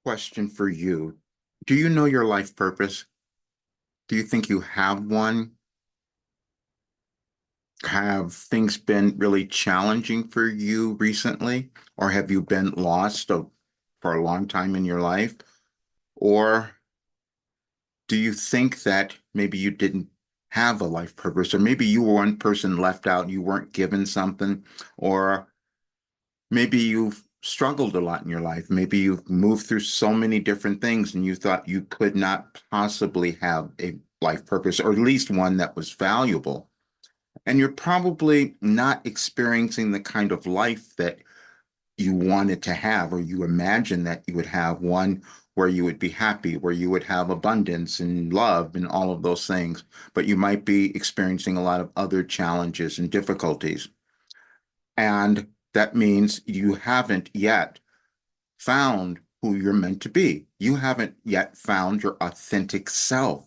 Question for you. Do you know your life purpose? Do you think you have one? Have things been really challenging for you recently? Or have you been for a long time in your life? Or do you think that maybe you didn't have a life purpose, or maybe you were one person left out, you weren't given something, or maybe you've struggled a lot in your life. Maybe you've moved through so many different things and you thought you could not possibly have a life purpose, or at least one that was valuable. And you're probably not experiencing the kind of life that you wanted to have, or you imagined that you would have one where you would be happy, where you would have abundance and love and all of those things. But you might be experiencing a lot of other challenges and difficulties. And that means you haven't yet found who you're meant to be. You haven't yet found your authentic self.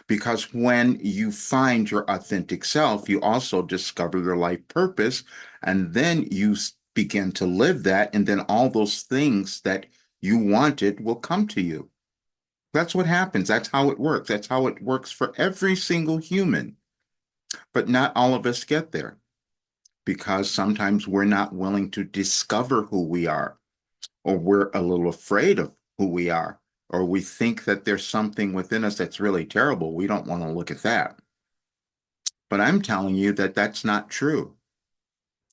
Because when you find your authentic self, you also discover your life purpose, and then you begin to live that, and then all those things that you wanted will come to you. That's what happens. That's how it works. That's how it works for every single human. But not all of us get there because sometimes we're not willing to discover who we are, or we're a little afraid of who we are, or we think that there's something within us that's really terrible. We don't want to look at that. But I'm telling you that that's not true.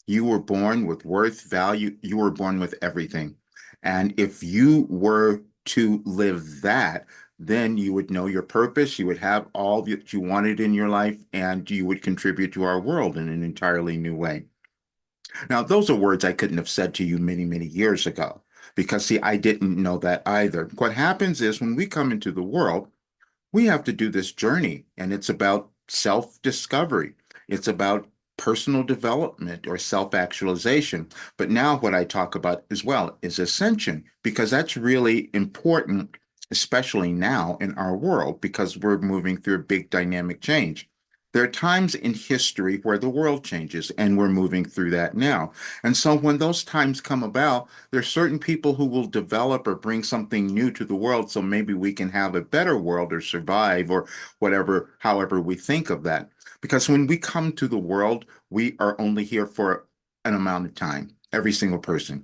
You were born with worth, value. You were born with everything. And if you were to live that, then you would know your purpose. You would have all that you wanted in your life, and you would contribute to our world in an entirely new way. Now, those are words I couldn't have said to you many, many years ago because, see, I didn't know that either. What happens is when we come into the world, we have to do this journey, and it's about self-discovery. It's about personal development or self-actualization. But now what I talk about as well is ascension, because that's really important, especially now in our world, because we're moving through a big dynamic change. There are times in history where the world changes, and we're moving through that now. And so when those times come about, there's certain people who will develop or bring something new to the world, so maybe we can have a better world or survive or whatever, however we think of that. Because when we come to the world, we are only here for an amount of time, every single person.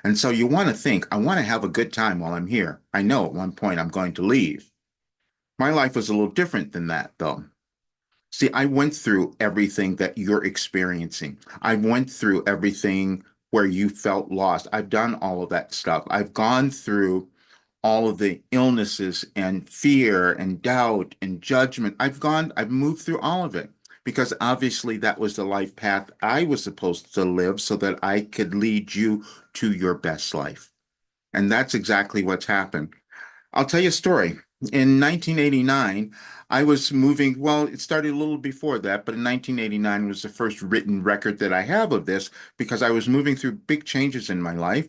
And so you want to think, I want to have a good time while I'm here. I know at one point I'm going to leave. My life was a little different than that, though. See, I went through everything that you're experiencing. I went through everything where you felt lost. I've done all of that stuff. I've gone through all of the illnesses and fear and doubt and judgment. I've moved through all of it because obviously that was the life path I was supposed to live so that I could lead you to your best life. And that's exactly what's happened. I'll tell you a story. In 1989, I was moving, well, it started a little before that, but in 1989 was the first written record that I have of this because I was moving through big changes in my life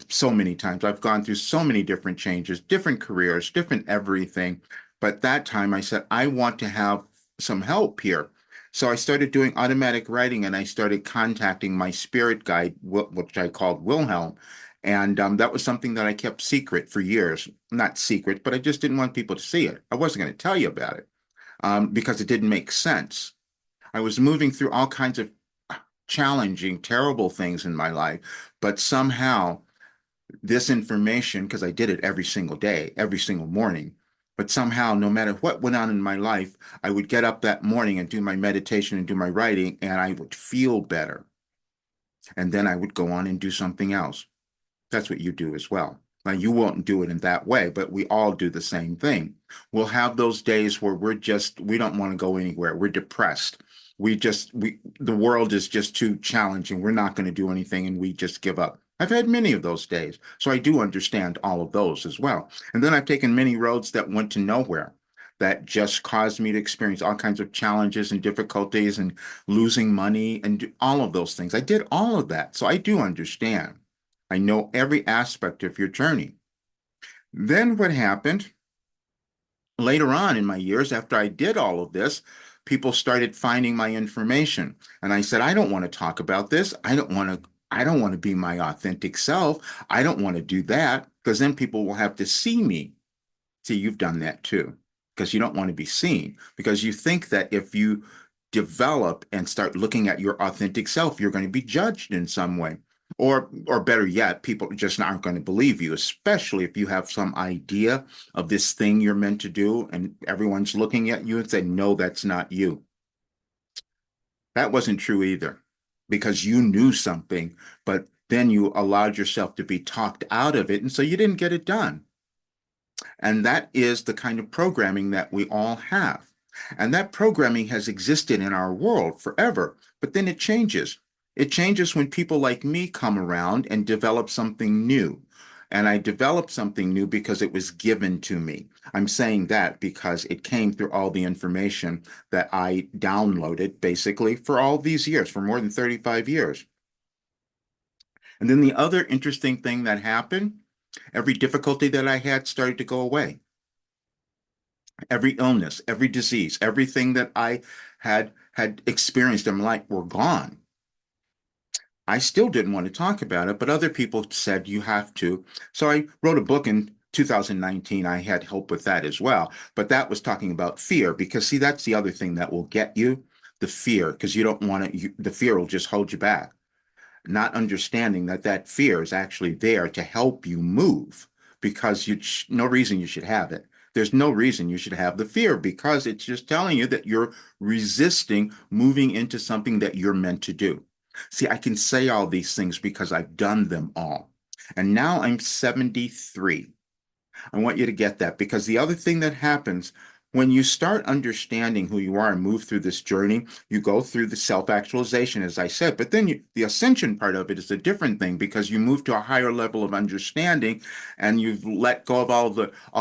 so many times. I've gone through so many different changes, different careers, different everything. But that time I said, I want to have some help here. So I started doing automatic writing and I started contacting my spirit guide, which I called Wilhelm. And that was something that I kept secret for years. Not secret, but I just didn't want people to see it. I wasn't going to tell you about it because it didn't make sense. I was moving through all kinds of challenging, terrible things in my life, but somehow this information, because I did it every single day, every single morning, but somehow, no matter what went on in my life, I would get up that morning and do my meditation and do my writing, and I would feel better. And then I would go on and do something else. That's what you do as well. Now, you won't do it in that way, but we all do the same thing. We'll have those days where we don't want to go anywhere. We're depressed. The world is just too challenging. We're not going to do anything and we just give up. I've had many of those days. So I do understand all of those as well. And then I've taken many roads that went to nowhere that just caused me to experience all kinds of challenges and difficulties and losing money and all of those things. I did all of that. So I do understand. I know every aspect of your journey. Then what happened later on in my years, after I did all of this, people started finding my information. And I said, I don't want to talk about this. I don't want to. I don't want to be my authentic self. I don't want to do that because then people will have to see me. See, you've done that too, because you don't want to be seen, because you think that if you develop and start looking at your authentic self, you're going to be judged in some way. Or better yet, people just aren't going to believe you, especially if you have some idea of this thing you're meant to do and everyone's looking at you and saying, no, that's not you. That wasn't true either, because you knew something, but then you allowed yourself to be talked out of it, and so you didn't get it done. And that is the kind of programming that we all have. And that programming has existed in our world forever, but then it changes. It changes when people like me come around and develop something new. And I developed something new because it was given to me. I'm saying that because it came through all the information that I downloaded basically for all these years, for more than 35 years. And then the other interesting thing that happened, every difficulty that I had started to go away. Every illness, every disease, everything that I had experienced in life were gone. I still didn't want to talk about it, but other people said you have to. So I wrote a book in 2019. I had help with that as well, but that was talking about fear because see, that's the other thing that will get you, the fear, because you don't want to, the fear will just hold you back, not understanding that that fear is actually there to help you move because you no reason you should have it. There's no reason you should have the fear because it's just telling you that you're resisting moving into something that you're meant to do. See, I can say all these things because I've done them all. And now I'm 73. I want you to get that because the other thing that happens when you start understanding who you are and move through this journey, you go through the self-actualization, as I said, but then the ascension part of it is a different thing because you move to a higher level of understanding and you've let go of all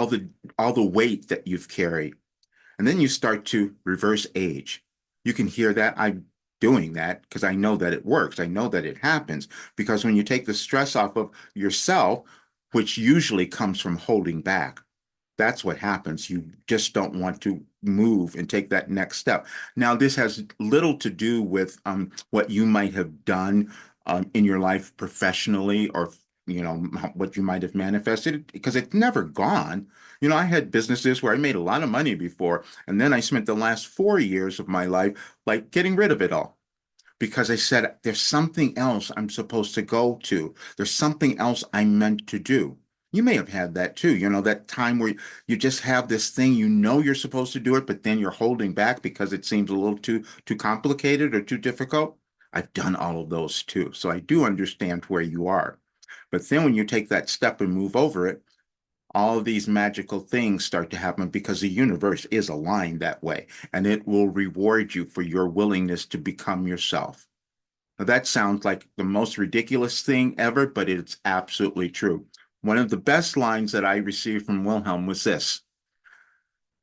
the weight that you've carried. And then you start to reverse age. You can hear that. I'm doing that because I know that it works. I know that it happens because when you take the stress off of yourself, which usually comes from holding back, that's what happens. You just don't want to move and take that next step. Now, this has little to do with what you might have done in your life professionally or what you might have manifested because it's never gone. I had businesses where I made a lot of money before, and then I spent the last 4 years of my life like getting rid of it all because I said, there's something else I'm supposed to go to. There's something else I'm meant to do. You may have had that too, that time where you just have this thing, you're supposed to do it, but then you're holding back because it seems a little too complicated or too difficult. I've done all of those too. So I do understand where you are. But then when you take that step and move over it, all of these magical things start to happen because the universe is aligned that way, and it will reward you for your willingness to become yourself. Now, that sounds like the most ridiculous thing ever, but it's absolutely true. One of the best lines that I received from Wilhelm was this: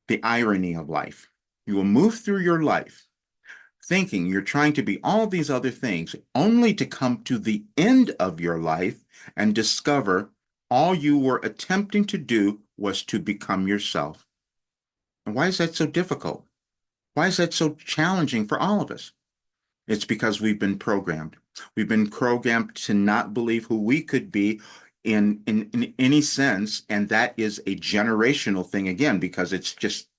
the irony of life. You will move through your life thinking you're trying to be all these other things, only to come to the end of your life and discover all you were attempting to do was to become yourself. And why is that so difficult? Why is that so challenging for all of us? It's because we've been programmed. We've been programmed to not believe who we could be in any sense, and that is a generational thing again, because it's just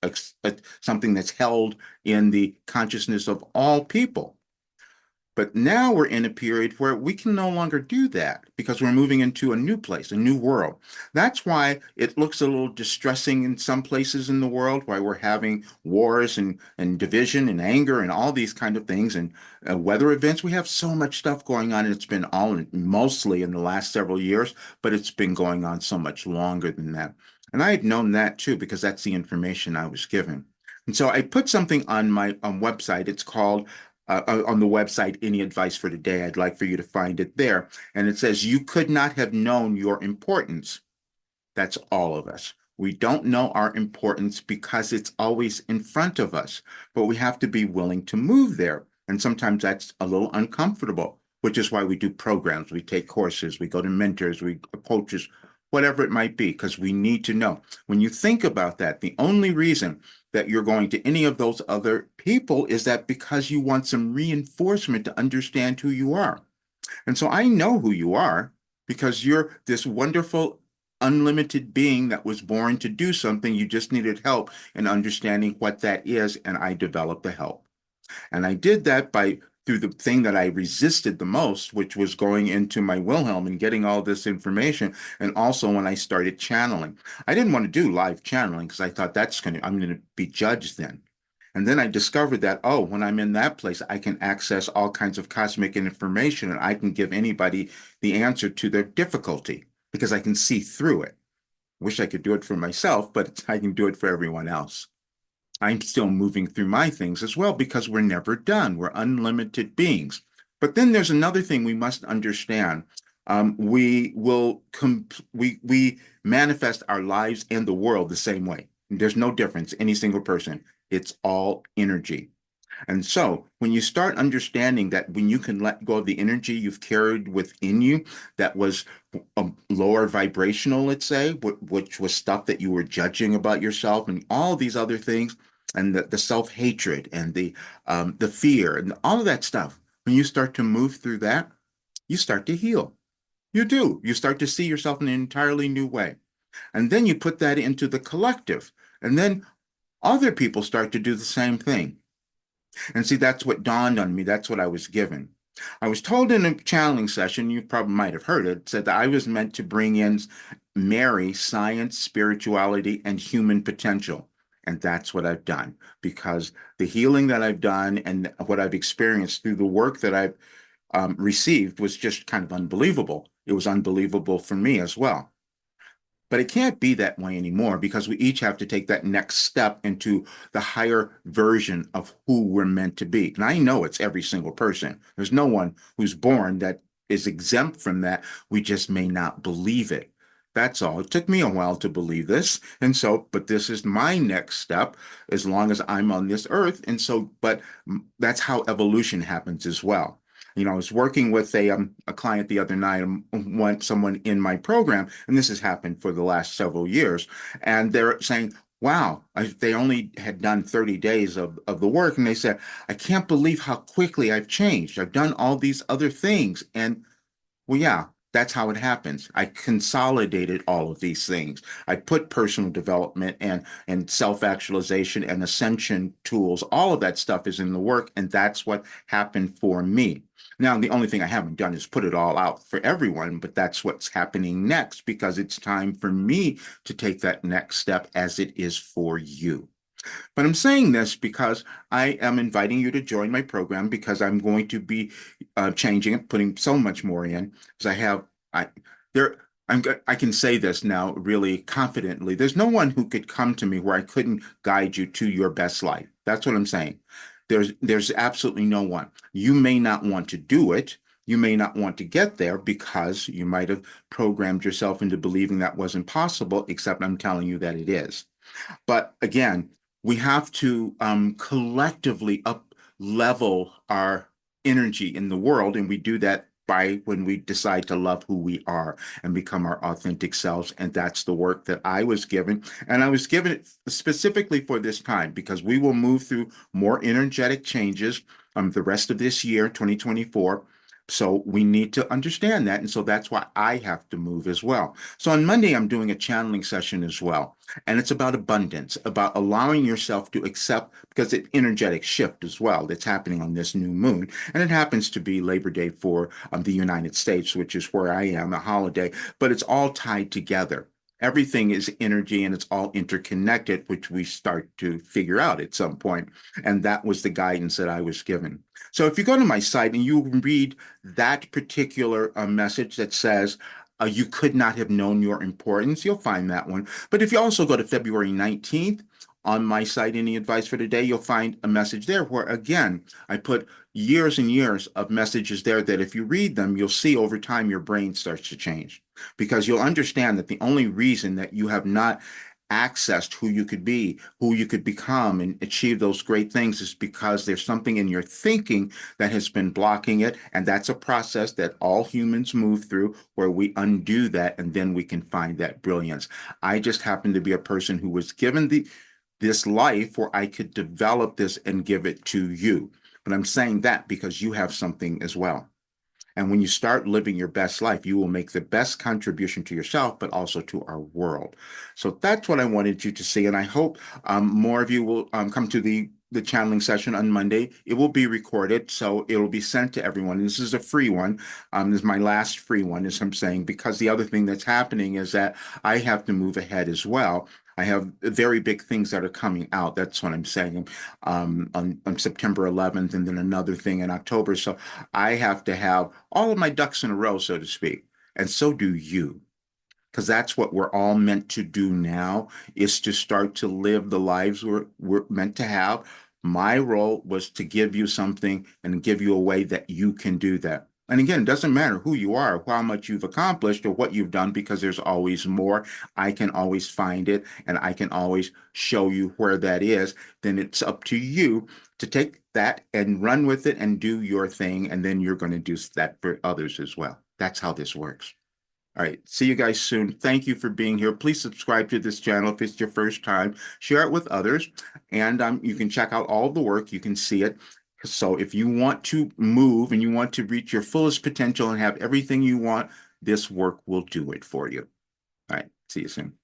something that's held in the consciousness of all people. But now we're in a period where we can no longer do that because we're moving into a new place, a new world. That's why it looks a little distressing in some places in the world, why we're having wars and division and anger and all these kind of things and weather events. We have so much stuff going on, and it's been all mostly in the last several years, but it's been going on so much longer than that. And I had known that too because that's the information I was given. And so I put something on my website. It's called on the website, Any Advice for Today. I'd like for you to find it there. And it says, you could not have known your importance. That's all of us. We don't know our importance because it's always in front of us, but we have to be willing to move there. And sometimes that's a little uncomfortable, which is why we do programs. We take courses, we go to mentors, we coaches, whatever it might be, because we need to know. When you think about that, the only reason that you're going to any of those other people is that because you want some reinforcement to understand who you are. And so I know who you are because you're this wonderful, unlimited being that was born to do something. You just needed help in understanding what that is. And I developed the help. And I did that by through the thing that I resisted the most, which was going into my Wilhelm and getting all this information. And also when I started channeling, I didn't want to do live channeling because I thought I'm going to be judged then. And then I discovered that, oh, when I'm in that place, I can access all kinds of cosmic information and I can give anybody the answer to their difficulty because I can see through it. Wish I could do it for myself, but I can do it for everyone else. I'm still moving through my things as well because we're never done. We're unlimited beings. But then there's another thing we must understand. We manifest our lives and the world the same way. There's no difference, any single person. It's all energy. And so when you start understanding that when you can let go of the energy you've carried within you that was a lower vibrational, let's say, which was stuff that you were judging about yourself and all these other things, and the self-hatred and the fear and all of that stuff, when you start to move through that, you start to heal. You do. You start to see yourself in an entirely new way. And then you put that into the collective. And then other people start to do the same thing. And see, that's what dawned on me. That's what I was given. I was told in a channeling session, you probably might have heard it, said that I was meant to bring in marry science, spirituality, and human potential. And that's what I've done because the healing that I've done and what I've experienced through the work that I've received was just kind of unbelievable. It was unbelievable for me as well. But it can't be that way anymore because we each have to take that next step into the higher version of who we're meant to be. And I know it's every single person. There's no one who's born that is exempt from that. We just may not believe it. That's all. It took me a while to believe this. And so, but this is my next step as long as I'm on this earth. And so, but that's how evolution happens as well. I was working with a client the other night, want someone in my program, and this has happened for the last several years, and they're saying, "Wow, they only had done 30 days of the work," and they said, "I can't believe how quickly I've changed. I've done all these other things," and well, yeah, that's how it happens. I consolidated all of these things. I put personal development and self-actualization and ascension tools. All of that stuff is in the work, and that's what happened for me. Now, the only thing I haven't done is put it all out for everyone, but that's what's happening next because it's time for me to take that next step as it is for you. But I'm saying this because I am inviting you to join my program because I'm going to be changing it, putting so much more in. Because I there, I can say this now really confidently. There's no one who could come to me where I couldn't guide you to your best life. That's what I'm saying. There's absolutely no one. You may not want to do it. You may not want to get there because you might have programmed yourself into believing that wasn't possible, except I'm telling you that it is. But again, we have to collectively up level our energy in the world, and we do that by when we decide to love who we are and become our authentic selves. And that's the work that I was given. And I was given it specifically for this time because we will move through more energetic changes the rest of this year, 2024. So we need to understand that. And so that's why I have to move as well. So on Monday, I'm doing a channeling session as well. And it's about abundance, about allowing yourself to accept, because it's energetic shift as well that's happening on this new moon. And it happens to be Labor Day for the United States, which is where I am, a holiday, but it's all tied together. Everything is energy and it's all interconnected, which we start to figure out at some point. And that was the guidance that I was given. So if you go to my site and you read that particular message that says, you could not have known your importance, you'll find that one. But if you also go to February 19th on my site, Any Advice for Today, you'll find a message there where, again, I put years and years of messages there that if you read them, you'll see over time your brain starts to change because you'll understand that the only reason that you have not accessed who you could be, who you could become, and achieve those great things is because there's something in your thinking that has been blocking it. And that's a process that all humans move through where we undo that and then we can find that brilliance. I just happen to be a person who was given this life where I could develop this and give it to you. But I'm saying that because you have something as well. And when you start living your best life, you will make the best contribution to yourself, but also to our world. So that's what I wanted you to see. And I hope more of you will come to the channeling session on Monday. It will be recorded, so it will be sent to everyone. This is a free one. This is my last free one, as I'm saying, because the other thing that's happening is that I have to move ahead as well. I have very big things that are coming out. That's what I'm saying. On September 11th, and then another thing in October. So I have to have all of my ducks in a row, so to speak. And so do you, because that's what we're all meant to do now, is to start to live the lives we're meant to have. My role was to give you something and give you a way that you can do that. And again, it doesn't matter who you are, how much you've accomplished, or what you've done, because there's always more. I can always find it, and I can always show you where that is. Then it's up to you to take that and run with it and do your thing. And then you're going to do that for others as well. That's how this works. All right. See you guys soon. Thank you for being here. Please subscribe to this channel if it's your first time. Share it with others. And you can check out all the work. You can see it. So if you want to move and you want to reach your fullest potential and have everything you want, this work will do it for you. All right. See you soon.